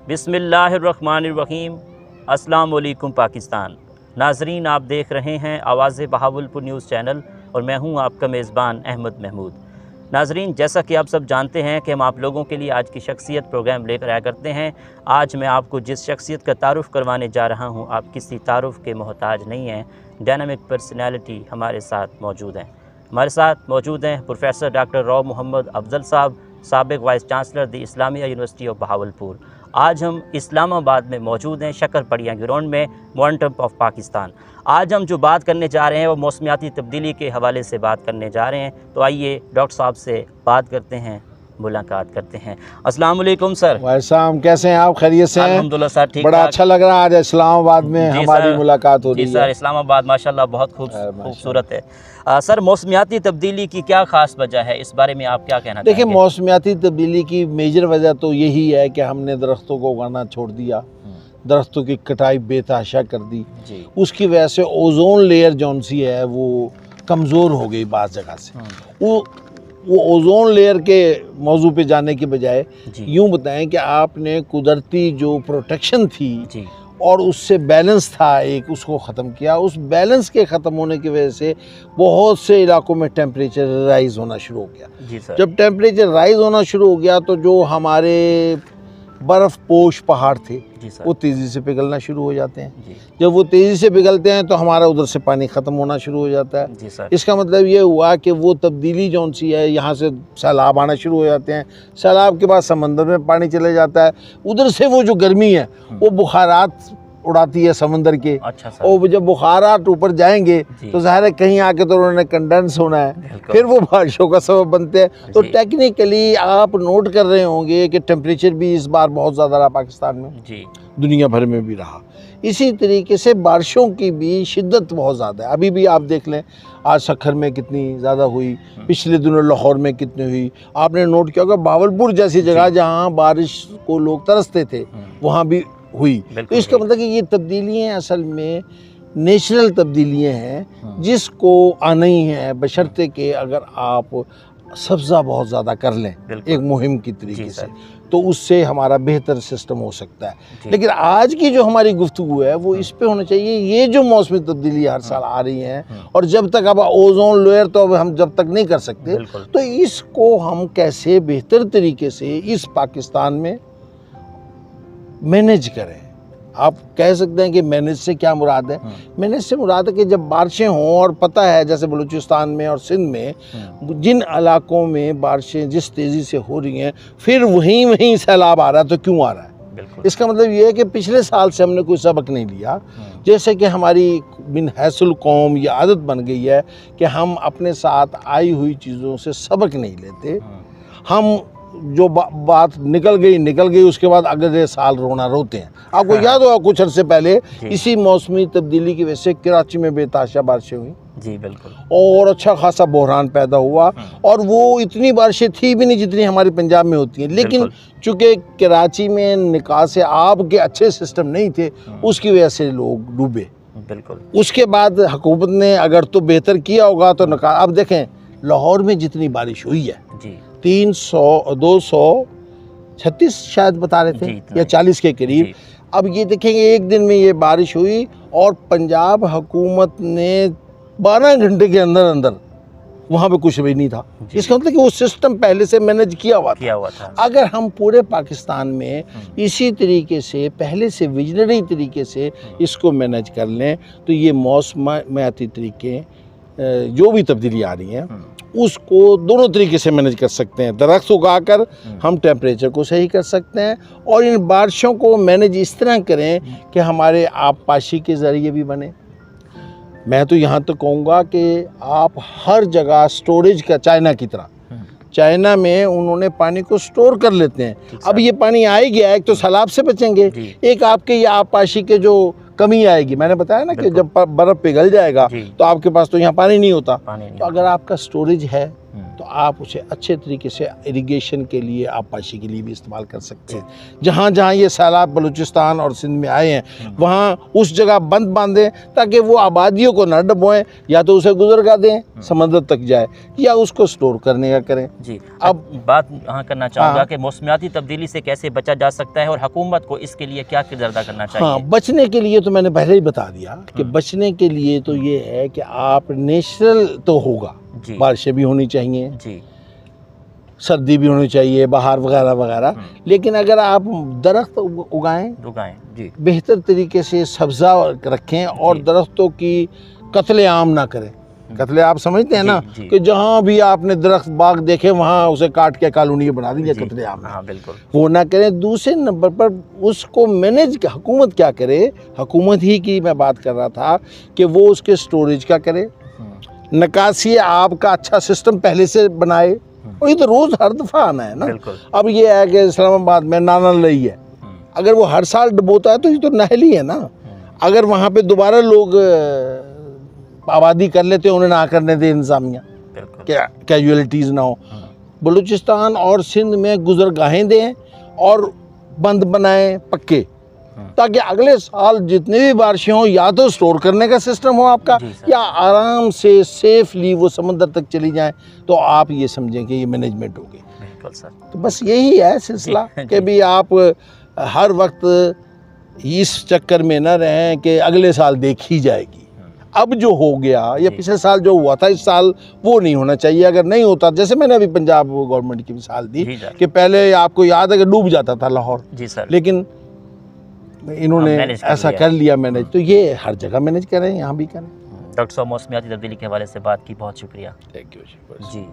बिस्मिल्लाहिर्रहमानिर्रहीम। अस्सलाम वालेकुम पाकिस्तान। नाजरीन, आप देख रहे हैं आवाज़ बहावलपुर न्यूज़ चैनल और मैं हूं आपका मेज़बान अहमद महमूद। नाजरीन, जैसा कि आप सब जानते हैं कि हम आप लोगों के लिए आज की शख्सियत प्रोग्राम लेकर आया करते हैं। आज मैं आपको जिस शख्सियत का तारुफ़ करवाने जा रहा हूं, आप किसी तारुफ़ के मोहताज नहीं हैं। डायनामिक पर्सनैलिटी हमारे साथ मौजूद हैं। हमारे साथ मौजूद हैं प्रोफेसर डॉक्टर रौ मोहम्मद अफजल साहब, साबिक़ vice chancellor the Islamia University of Bahawalpur. आज हम इस्लामाबाद में मौजूद हैं, शक्करपड़िया ग्राउंड में, मॉनिटर ऑफ पाकिस्तान। आज हम जो बात करने जा रहे हैं वो मौसमियाती तब्दीली के हवाले से बात करने जा रहे हैं। तो आइए डॉक्टर साहब से बात करते हैं, मुलाकात करते हैं। अस्सलाम वालेकुम सर। वालेकुम, कैसे हैं आप? खैरियत से हैं? अल्हम्दुलिल्लाह सर, ठीक। बड़ा अच्छा लग रहा है आज इस्लामाबाद में हमारी मुलाकात हो रही है। सर, इस्लामाबाद माशाल्लाह बहुत खूबसूरत है। सर, मौसमियाती तब्दीली की क्या ख़ास वजह है, इस बारे में आप क्या कहना चाहेंगे? देखिए, मौसमियाती तब्दीली की मेजर वजह तो यही है कि हमने दरख्तों को उगाना छोड़ दिया, दरख्तों की कटाई बेतहाशा कर दी। उसकी वजह से ओजोन लेयर जौन सी है वो कमज़ोर हो गई बाज़ जगह से। वो ओजोन लेयर के मौजू पे जाने के बजाय यूँ बताएं कि आपने कुदरती जो प्रोटेक्शन थी और उससे बैलेंस था एक, उसको ख़त्म किया। उस बैलेंस के ख़त्म होने की वजह से बहुत से इलाकों में टेम्परेचर राइज़ होना शुरू हो गया। जब टेम्परेचर राइज़ होना शुरू हो गया तो जो हमारे बर्फ़ पोश पहाड़ थे वो तेज़ी से पिघलना शुरू हो जाते हैं। जब वो तेज़ी से पिघलते हैं तो हमारा उधर से पानी ख़त्म होना शुरू हो जाता है। इसका मतलब ये हुआ कि वो तब्दीली जौन सी है, यहाँ से सैलाब आना शुरू हो जाते हैं, सैलाब के बाद समंदर में पानी चले जाता है, उधर से वो जो गर्मी है वो बुखारात उड़ाती है समंदर के। और जब बुखारात ऊपर जाएंगे तो ज़ाहिर है कहीं आके तो उन्होंने कंडेंस होना है, फिर वो बारिशों का सबब बनते हैं। तो टेक्निकली आप नोट कर रहे होंगे कि टेम्परेचर भी इस बार बहुत ज़्यादा रहा पाकिस्तान में, दुनिया भर में भी रहा। इसी तरीके से बारिशों की भी शिद्दत बहुत ज़्यादा है। अभी भी आप देख लें, आज सखर में कितनी ज़्यादा हुई, पिछले दिनों लाहौर में कितनी हुई। आपने नोट किया होगा भावलपुर जैसी जगह जहाँ बारिश को लोग तरसते थे वहाँ भी हुई। तो इसका मतलब कि ये तब्दीलियाँ असल में नेचुरल तब्दीलियाँ हैं जिसको आना ही है, बशर्ते कि अगर आप सब्ज़ा बहुत ज़्यादा कर लें एक मुहिम की तरीके से, तो उससे हमारा बेहतर सिस्टम हो सकता है। लेकिन आज की जो हमारी गुफ्तगू है वो इस पे होना चाहिए, ये जो मौसमी तब्दीली हर साल आ रही हैं और जब तक अब ओजोन लेयर तो अब हम जब तक नहीं कर सकते, तो इसको हम कैसे बेहतर तरीके से इस पाकिस्तान में मैनेज करें। आप कह सकते हैं कि मैनेज से क्या मुराद है? मैनेज से मुराद है कि जब बारिशें हों, और पता है जैसे बलूचिस्तान में और सिंध में जिन इलाकों में बारिशें जिस तेज़ी से हो रही हैं, फिर वहीं सैलाब आ रहा है। तो क्यों आ रहा है? इसका मतलब ये है कि पिछले साल से हमने कोई सबक नहीं लिया। जैसे कि हमारी बिन हैसुल कौम ये आदत बन गई है कि हम अपने साथ आई हुई चीज़ों से सबक नहीं लेते। हम जो बात निकल गई उसके बाद अगले साल रोना रोते हैं। आपको याद होगा कुछ अर्से पहले इसी मौसमी तब्दीली की वजह से कराची में बेतहाशा बारिशें हुई। जी बिल्कुल। और अच्छा खासा बहरान पैदा हुआ, और वो इतनी बारिशें थी भी नहीं जितनी हमारे पंजाब में होती हैं। लेकिन चूँकि कराची में निकास आब के अच्छे सिस्टम नहीं थे, उसकी वजह से लोग डूबे। बिल्कुल। उसके बाद हुकूमत ने अगर तो बेहतर किया होगा तो अब देखें लाहौर में जितनी बारिश हुई है 236 शायद बता रहे थे या 40 के करीब। अब ये देखेंगे एक दिन में ये बारिश हुई और पंजाब हुकूमत ने 12 घंटे के अंदर वहाँ पे कुछ भी नहीं था। इसका मतलब कि वो सिस्टम पहले से मैनेज किया हुआ था। अगर हम पूरे पाकिस्तान में इसी तरीके से पहले से विजनरी तरीके से इसको मैनेज कर लें तो ये मौसमियाती तरीके जो भी तब्दीली आ रही हैं उसको दोनों तरीके से मैनेज कर सकते हैं। दरख्त उगाकर हम टेम्परेचर को सही कर सकते हैं, और इन बारिशों को मैनेज इस तरह करें कि हमारे आबपाशी के ज़रिए भी बने। मैं तो यहाँ तक कहूँगा कि आप हर जगह स्टोरेज का, चाइना की तरह, चाइना में उन्होंने पानी को स्टोर कर लेते हैं। अब ये पानी आ ही गया, एक तो सैलाब से बचेंगे, एक आपके ये आबपाशी के जो कमी आएगी। मैंने बताया ना कि जब बर्फ़ पिघल जाएगा तो आपके पास तो यहाँ पानी नहीं होता। तो अगर आपका स्टोरेज है तो आप उसे अच्छे तरीके से इरिगेशन के लिए, आबपाशी के लिए भी इस्तेमाल कर सकते हैं। जहाँ जहाँ ये सैलाब बलूचिस्तान और सिंध में आए हैं वहाँ उस जगह बंद बांधें ताकि वो आबादियों को न डुबोएं, या तो उसे गुजरगा दें समंदर तक जाए, या उसको स्टोर करने का करें। जी, अब बात यहाँ करना चाहूँगा कि मौसमियाती तब्दीली से कैसे बचा जा सकता है और हुकूमत को इसके लिए क्या किरदार अदा करना चाहिए? हाँ, बचने के लिए तो मैंने पहले ही बता दिया कि बचने के लिए तो ये है कि आप नेचुरल तो होगा, बारिशें भी होनी चाहिए जी, सर्दी भी होनी चाहिए, बाहर वगैरह वगैरह, लेकिन अगर आप दरख्त उगाएं जी, बेहतर तरीके से सब्जा रखें और दरख्तों की कत्लेआम ना करें। कत्ले आप समझते हैं ना कि जहाँ भी आपने दरख्त बाग देखे वहाँ उसे काट के कॉलोनी बना दी, कत्लेआम। हाँ बिल्कुल, वो वो ना करें। दूसरे नंबर पर उसको मैनेज हुकूमत क्या करे, हुकूमत ही की मैं बात कर रहा था कि वो उसके स्टोरेज का करे, निकासी आपका अच्छा सिस्टम पहले से बनाए। और ये तो रोज़ हर दफ़ा आना है ना। अब ये है कि इस्लामाबाद में नाना लई है, अगर वो हर साल डुबोता है तो ये तो नहल ही है ना। अगर वहाँ पे दोबारा लोग आबादी कर लेते, उन्हें ना करने दे इंतज़ामिया, क्या कैजुअलिटीज़ ना हो। बलूचिस्तान और सिंध में गुजरगाहें दें और बंद बनाएं पक्के, ताकि अगले साल जितने भी बारिशें हों या तो स्टोर करने का सिस्टम हो आपका, या आराम से सेफली वो समंदर तक चली जाएं। तो आप ये समझें कि ये मैनेजमेंट हो गई। बिल्कुल सर। तो बस यही है सिलसिला कि भी आप हर वक्त इस चक्कर में न रहें कि अगले साल देखी जाएगी। अब जो हो गया या पिछले साल जो हुआ था इस साल वो नहीं होना चाहिए। अगर नहीं होता, जैसे मैंने अभी पंजाब गवर्नमेंट की मिसाल दी कि पहले आपको याद है कि डूब जाता था लाहौर, जी सर, लेकिन इन्होंने ऐसा कर लिया मैनेज। तो ये हर जगह मैनेज करें, यहाँ भी करें। डॉक्टर साहब, मौसमियाती तब्दीली के हवाले से बात की, बहुत शुक्रिया। Thank you ji.